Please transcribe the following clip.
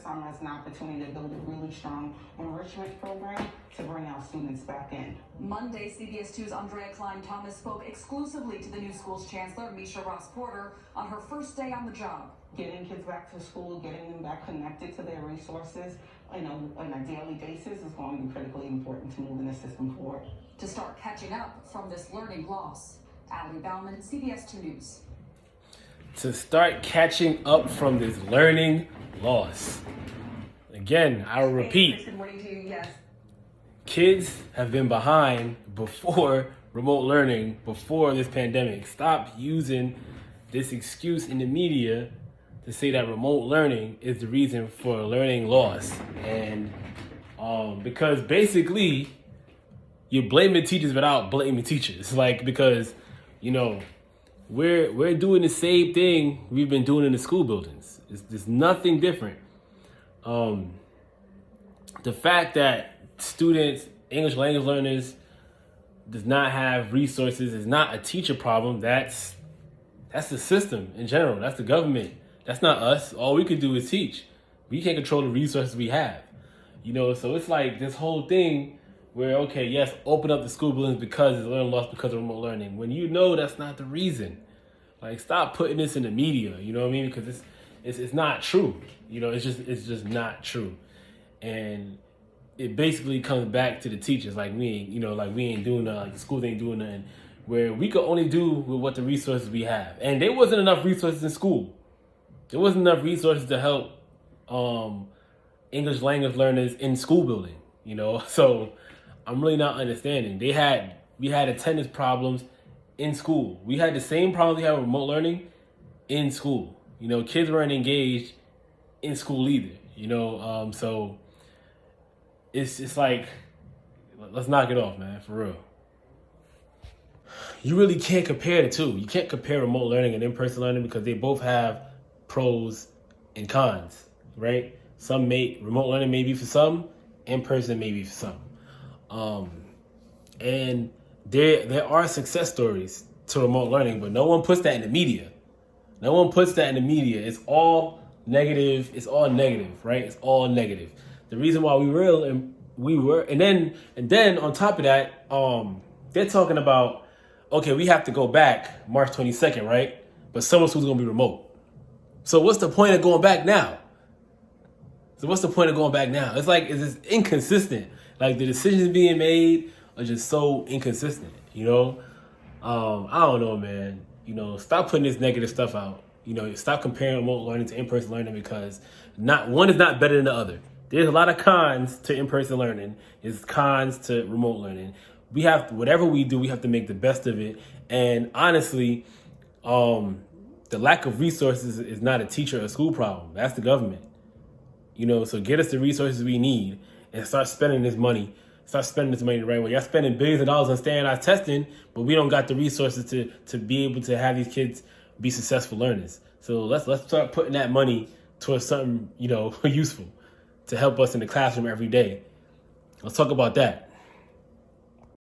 summer as an opportunity to build a really strong enrichment program to bring our students back in. Monday, CBS 2's Andrea Klein-Thomas spoke exclusively to the new school's chancellor, Misha Ross-Porter, on her first day on the job. Getting kids back to school, getting them back connected to their resources on a daily basis is going to be critically important to moving the system forward. To start catching up from this learning loss, Allie Bauman, CBS 2 News. To start catching up from this learning loss. Again, I'll repeat. Good morning to you, yes. Kids have been behind before remote learning, before this pandemic. Stop using this excuse in the media to say that remote learning is the reason for learning loss. And because basically you're blaming teachers without blaming teachers. Because, we're doing the same thing we've been doing in the school buildings. There's nothing different. The fact that students, English language learners, does not have resources is not a teacher problem. That's the system in general. That's the government. That's not us. All we could do is teach. We can't control the resources we have. So it's like this whole thing where, okay, yes, open up the school buildings because it's learning loss because of remote learning. When that's not the reason. Stop putting this in the media, you know what I mean? Because it's not true. It's just not true. And it basically comes back to the teachers, we ain't doing nothing, the schools ain't doing nothing, where we could only do with what the resources we have. And there wasn't enough resources in school. There wasn't enough resources to help English language learners in school building, So I'm really not understanding. We had attendance problems in school. We had the same problems we had with remote learning in school. Kids weren't engaged in school either, so it's like, let's knock it off, man, for real. You really can't compare the two. You can't compare remote learning and in-person learning because they both have pros and cons, right? Remote learning may be for some, in-person may be for some. And there are success stories to remote learning, but no one puts that in the media. It's all negative. It's all negative, right? It's all negative. The reason why we were, and then on top of that, they're talking about, okay, we have to go back March 22nd, right? But summer school's gonna be remote. So what's the point of going back now? It's like, it's just inconsistent. The decisions being made are just so inconsistent, I don't know, man. Stop putting this negative stuff out. Stop comparing remote learning to in-person learning because one is not better than the other. There's a lot of cons to in-person learning. There's cons to remote learning. Whatever we do, we have to make the best of it. And honestly, the lack of resources is not a teacher or a school problem. That's the government. So get us the resources we need and start spending this money. Start spending this money the right way. Y'all spending billions of dollars on standardized testing, but we don't got the resources to be able to have these kids be successful learners. So let's start putting that money towards something, useful to help us in the classroom every day. Let's talk about that.